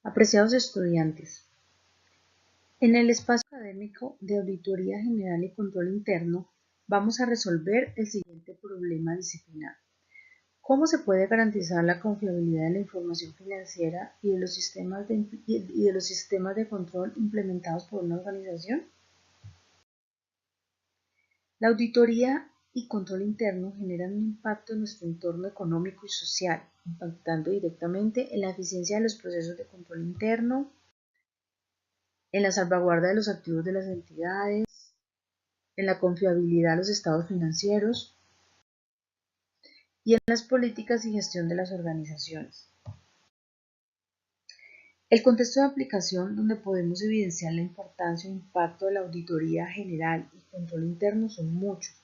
Apreciados estudiantes, en el espacio académico de Auditoría General y Control Interno vamos a resolver el siguiente problema disciplinar. ¿Cómo se puede garantizar la confiabilidad de la información financiera y de los sistemas de control implementados por una organización? La auditoría y control interno generan un impacto en nuestro entorno económico y social, impactando directamente en la eficiencia de los procesos de control interno, en la salvaguarda de los activos de las entidades, en la confiabilidad de los estados financieros y en las políticas y gestión de las organizaciones. El contexto de aplicación donde podemos evidenciar la importancia e impacto de la auditoría general y control interno son muchos.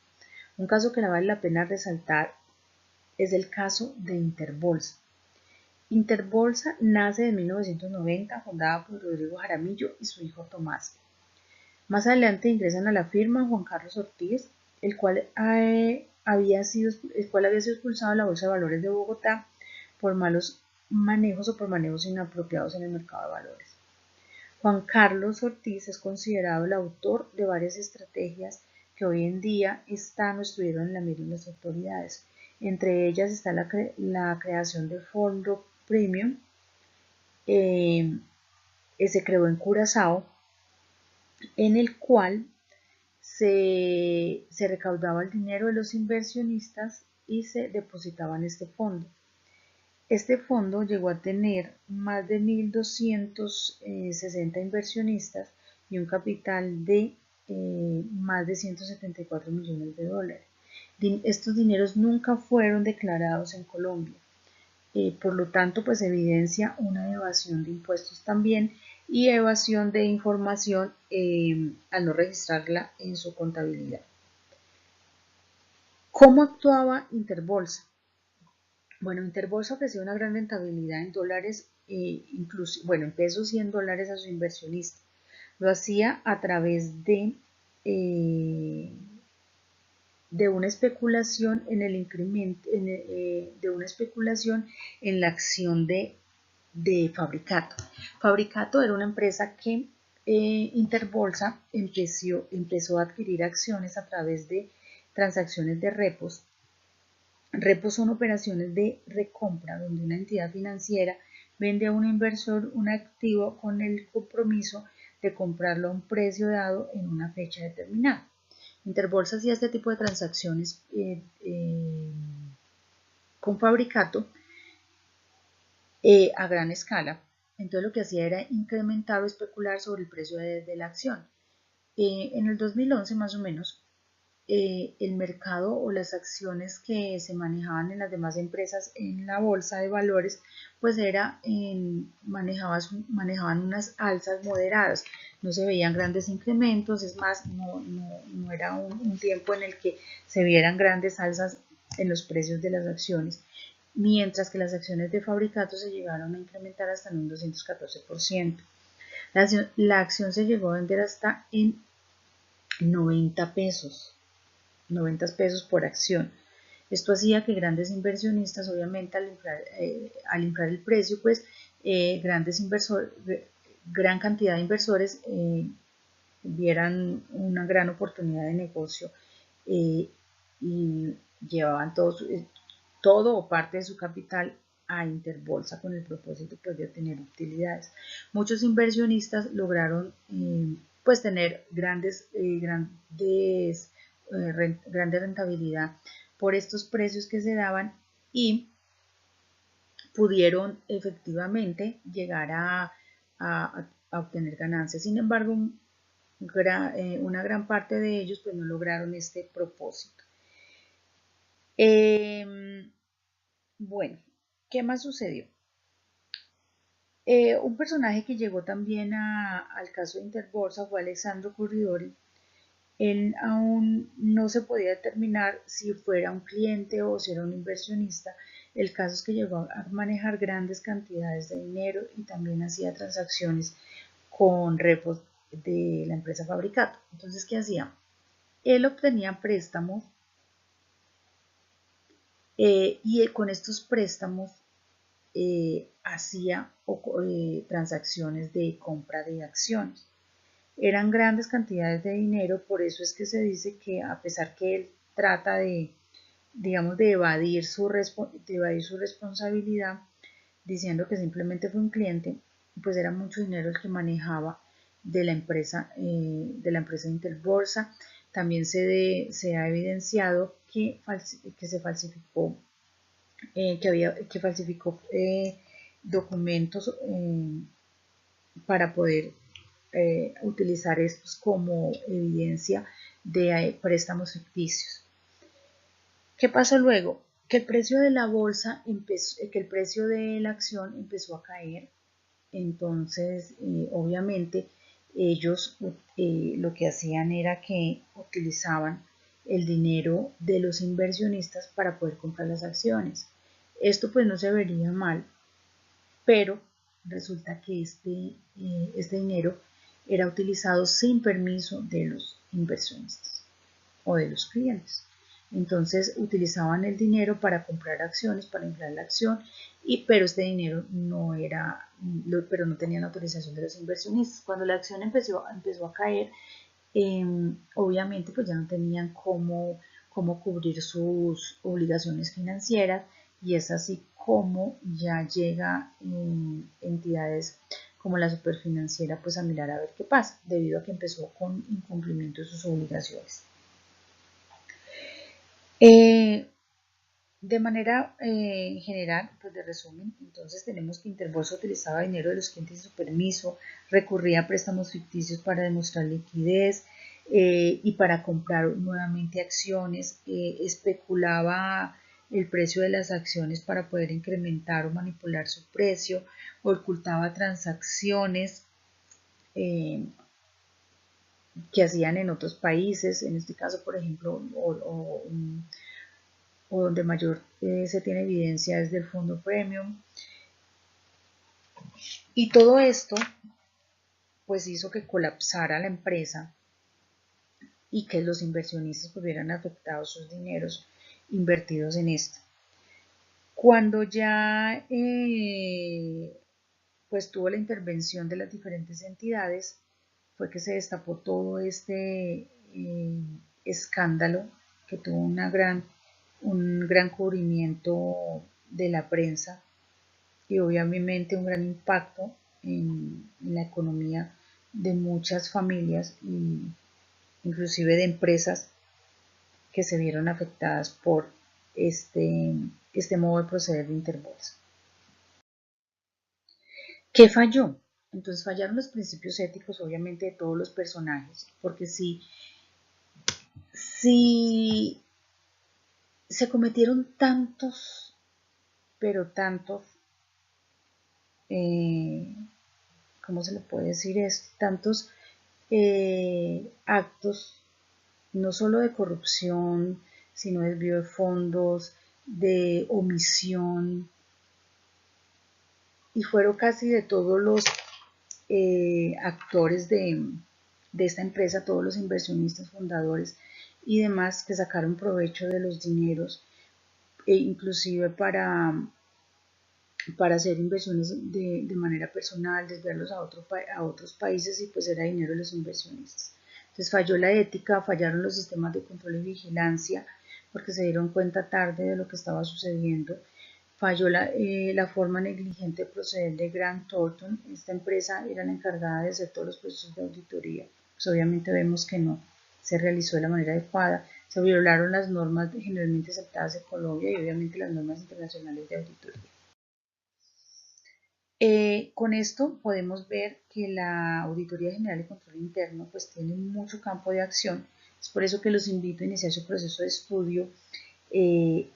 Un caso que vale la pena resaltar es el caso de Interbolsa. Interbolsa nace en 1990, fundada por Rodrigo Jaramillo y su hijo Tomás. Más adelante ingresan a la firma Juan Carlos Ortiz, el cual había sido expulsado de la Bolsa de Valores de Bogotá por malos manejos o por manejos inapropiados en el mercado de valores. Juan Carlos Ortiz es considerado el autor de varias estrategias que hoy en día están o estuvieron en la mira de las autoridades. Entre ellas está la creación de fondo premium, se creó en Curazao, en el cual se recaudaba el dinero de los inversionistas y se depositaba en este fondo. Este fondo llegó a tener más de 1.260 inversionistas y un capital de más de 174 millones de dólares. Estos dineros nunca fueron declarados en Colombia. Por lo tanto, pues evidencia una evasión de impuestos también y evasión de información al no registrarla en su contabilidad. ¿Cómo actuaba Interbolsa? Bueno, Interbolsa ofrecía una gran rentabilidad en dólares, en pesos y en dólares a sus inversionistas. Lo hacía a través de una especulación en el incremento, de una especulación en la acción de Fabricato. Fabricato era una empresa que Interbolsa empezó a adquirir acciones a través de transacciones de repos. Repos son operaciones de recompra donde una entidad financiera vende a un inversor un activo con el compromiso de comprarlo a un precio dado en una fecha determinada. Interbolsa hacía este tipo de transacciones con Fabricato a gran escala. Entonces lo que hacía era incrementar o especular sobre el precio de la acción. En el 2011 más o menos, el mercado o las acciones que se manejaban en las demás empresas en la bolsa de valores, pues manejaban unas alzas moderadas, no se veían grandes incrementos, es más, no era un tiempo en el que se vieran grandes alzas en los precios de las acciones, mientras que las acciones de Fabricato se llegaron a incrementar hasta en un 214%. La acción se llegó a vender hasta en 90 pesos. 90 pesos por acción. Esto hacía que grandes inversionistas, obviamente al inflar el precio, pues gran cantidad de inversores vieran una gran oportunidad de negocio y llevaban todo o parte de su capital a Interbolsa con el propósito pues, de obtener utilidades. Muchos inversionistas lograron pues tener grande rentabilidad por estos precios que se daban y pudieron efectivamente llegar a obtener ganancias. Sin embargo, una gran parte de ellos pues no lograron este propósito. Bueno, ¿qué más sucedió? Un personaje que llegó también al caso de Interbolsa fue Alessandro Corridori. Él aún no se podía determinar si fuera un cliente o si era un inversionista. El caso es que llegó a manejar grandes cantidades de dinero y también hacía transacciones con repos de la empresa Fabricato. Entonces, ¿qué hacía? Él obtenía préstamos y con estos préstamos hacía transacciones de compra de acciones. Eran grandes cantidades de dinero, por eso es que se dice que a pesar que él trata de, digamos, de evadir su responsabilidad, diciendo que simplemente fue un cliente, pues era mucho dinero el que manejaba de la empresa Interbolsa. También se ha evidenciado que se falsificó, que falsificó documentos para poder utilizar estos como evidencia de préstamos ficticios. ¿Qué pasó luego? Que el precio de la bolsa que el precio de la acción empezó a caer. Entonces, obviamente, ellos lo que hacían era que utilizaban el dinero de los inversionistas para poder comprar las acciones. Esto pues no se vería mal, pero resulta que este dinero era utilizado sin permiso de los inversionistas o de los clientes. Entonces utilizaban el dinero para comprar acciones, para inflar la acción, pero este dinero no era, pero no tenían la autorización de los inversionistas. Cuando la acción empezó a caer, obviamente pues ya no tenían cómo cubrir sus obligaciones financieras, y es así como ya llega entidades como la Superfinanciera pues a mirar a ver qué pasa, debido a que empezó con incumplimiento de sus obligaciones. De manera general, pues de resumen, entonces tenemos que Interbolsa utilizaba dinero de los clientes sin su permiso, recurría a préstamos ficticios para demostrar liquidez y para comprar nuevamente acciones, especulaba el precio de las acciones para poder incrementar o manipular su precio, ocultaba transacciones que hacían en otros países, en este caso, por ejemplo, o donde mayor se tiene evidencia es del fondo premium. Y todo esto pues hizo que colapsara la empresa y que los inversionistas pues hubieran afectado sus dineros invertidos en esto. Cuando ya pues tuvo la intervención de las diferentes entidades, fue que se destapó todo este escándalo, que tuvo un gran cubrimiento de la prensa y obviamente un gran impacto en la economía de muchas familias e inclusive de empresas que se vieron afectadas por este modo de proceder de Interbolsa. ¿Qué falló? Entonces fallaron los principios éticos, obviamente, de todos los personajes, porque si se cometieron tantos, pero tantos, ¿cómo se le puede decir esto? Tantos actos, no solo de corrupción, sino de desvío de fondos, de omisión, y fueron casi de todos los actores de esta empresa, todos los inversionistas, fundadores y demás que sacaron provecho de los dineros, inclusive para hacer inversiones de manera personal, desviarlos a otros países, y pues era dinero de los inversionistas. Entonces falló la ética, fallaron los sistemas de control y vigilancia porque se dieron cuenta tarde de lo que estaba sucediendo. Falló la forma negligente de proceder de Grant Thornton. Esta empresa era la encargada de hacer todos los procesos de auditoría. Pues obviamente vemos que no se realizó de la manera adecuada. Se violaron las normas generalmente aceptadas en Colombia y obviamente las normas internacionales de auditoría. Con esto podemos ver que la Auditoría General y Control Interno pues tiene mucho campo de acción. Es por eso que los invito a iniciar su proceso de estudio, el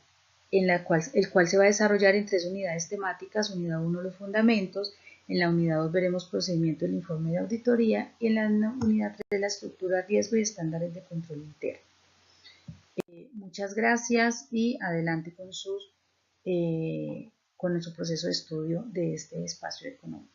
cual se va a desarrollar en 3 unidades temáticas. Unidad 1, los fundamentos. En la unidad 2 veremos procedimiento del informe de auditoría, y en la unidad 3 la estructura, riesgo y estándares de control interno. Muchas gracias y adelante con su proceso de estudio de este espacio económico.